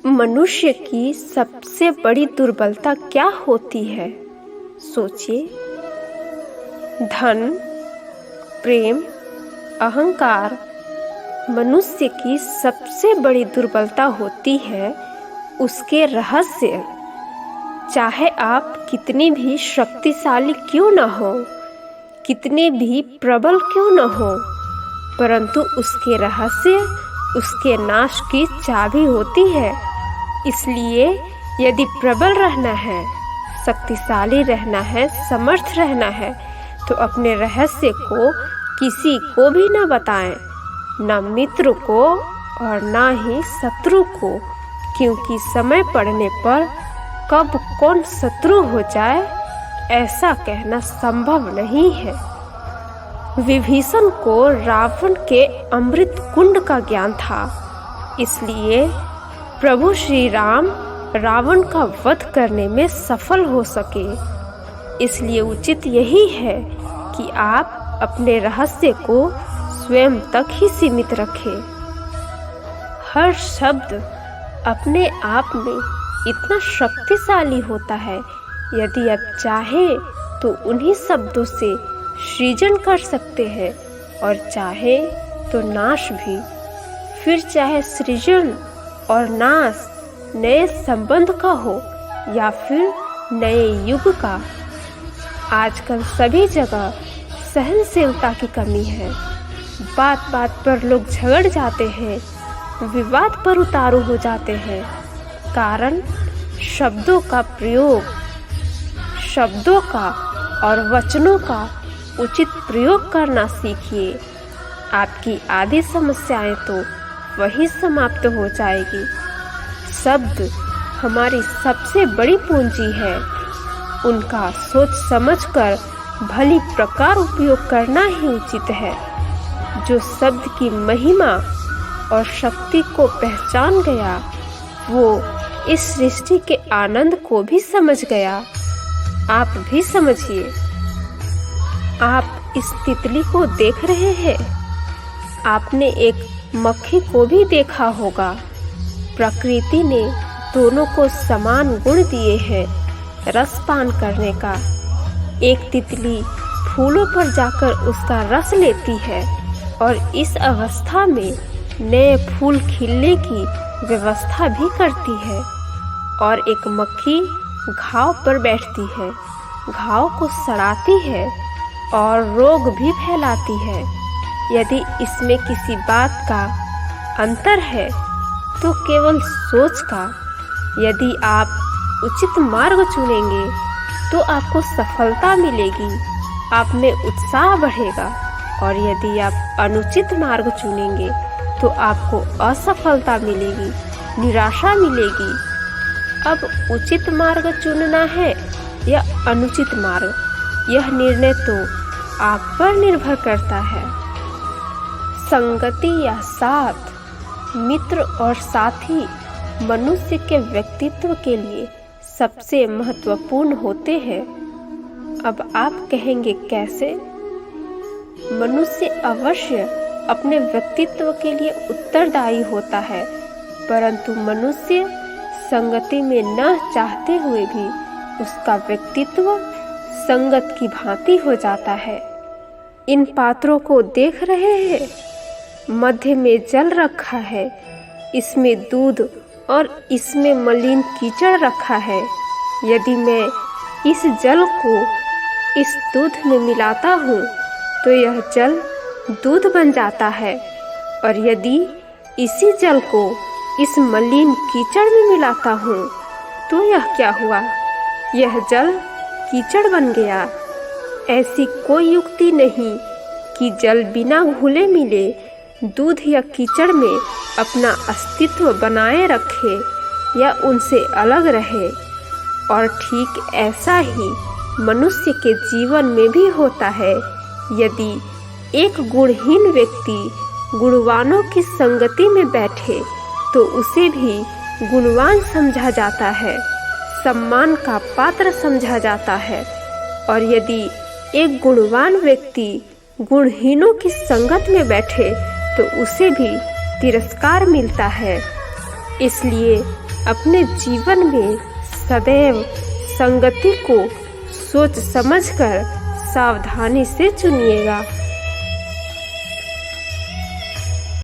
मनुष्य की सबसे बड़ी दुर्बलता क्या होती है? सोचिए। धन, प्रेम, अहंकार मनुष्य की सबसे बड़ी दुर्बलता होती है उसके रहस्य। चाहे आप कितनी भी शक्तिशाली क्यों न हो, कितने भी प्रबल क्यों न हो, परंतु उसके रहस्य उसके नाश की चाबी होती है। इसलिए यदि प्रबल रहना है, शक्तिशाली रहना है, समर्थ रहना है, तो अपने रहस्य को किसी को भी न बताएं, न मित्र को और न ही शत्रु को, क्योंकि समय पड़ने पर कब कौन शत्रु हो जाए ऐसा कहना संभव नहीं है। विभीषण को रावण के अमृत कुंड का ज्ञान था, इसलिए प्रभु श्री राम रावण का वध करने में सफल हो सके। इसलिए उचित यही है कि आप अपने रहस्य को स्वयं तक ही सीमित रखें। हर शब्द अपने आप में इतना शक्तिशाली होता है, यदि आप चाहें तो उन्हीं शब्दों से सृजन कर सकते हैं और चाहे तो नाश भी। फिर चाहे सृजन और नाश नए संबंध का हो या फिर नए युग का। आजकल सभी जगह सहनशीलता की कमी है। बात बात पर लोग झगड़ जाते हैं, विवाद पर उतारू हो जाते हैं। कारण शब्दों का प्रयोग, शब्दों का और वचनों का उचित प्रयोग करना सीखिए। आपकी आधी समस्याएं तो वही समाप्त हो जाएगी। शब्द हमारी सबसे बड़ी पूंजी है। उनका सोच समझकर भली प्रकार उपयोग करना ही उचित है। जो शब्द की महिमा और शक्ति को पहचान गया, वो इस सृष्टि के आनंद को भी समझ गया। आप भी समझिए। आप इस तितली को देख रहे हैं। आपने एक मक्खी को भी देखा होगा। प्रकृति ने दोनों को समान गुण दिए हैं रसपान करने का। एक तितली फूलों पर जाकर उसका रस लेती है और इस अवस्था में नए फूल खिलने की व्यवस्था भी करती है, और एक मक्खी घाव पर बैठती है, घाव को सड़ाती है और रोग भी फैलाती है। यदि इसमें किसी बात का अंतर है तो केवल सोच का। यदि आप उचित मार्ग चुनेंगे तो आपको सफलता मिलेगी, आप में उत्साह बढ़ेगा, और यदि आप अनुचित मार्ग चुनेंगे तो आपको असफलता मिलेगी, निराशा मिलेगी। अब उचित मार्ग चुनना है या अनुचित मार्ग, यह निर्णय तो आप पर निर्भर करता है। संगति या साथ, मित्र और साथी मनुष्य के व्यक्तित्व के लिए सबसे महत्वपूर्ण होते हैं। अब आप कहेंगे कैसे? मनुष्य अवश्य अपने व्यक्तित्व के लिए उत्तरदायी होता है, परंतु मनुष्य संगति में न चाहते हुए भी उसका व्यक्तित्व संगत की भांति हो जाता है। इन पात्रों को देख रहे हैं? मध्य में जल रखा है, इसमें दूध और इसमें मलिन कीचड़ रखा है। यदि मैं इस जल को इस दूध में मिलाता हूँ तो यह जल दूध बन जाता है, और यदि इसी जल को इस मलिन कीचड़ में मिलाता हूँ तो यह क्या हुआ? यह जल कीचड़ बन गया। ऐसी कोई युक्ति नहीं कि जल बिना घुले मिले दूध या कीचड़ में अपना अस्तित्व बनाए रखे या उनसे अलग रहे। और ठीक ऐसा ही मनुष्य के जीवन में भी होता है। यदि एक गुणहीन व्यक्ति गुणवानों की संगति में बैठे तो उसे भी गुणवान समझा जाता है, सम्मान का पात्र समझा जाता है। और यदि एक गुणवान व्यक्ति गुणहीनों की संगत में बैठे तो उसे भी तिरस्कार मिलता है। इसलिए अपने जीवन में सदैव संगति को सोच समझकर सावधानी से चुनिएगा।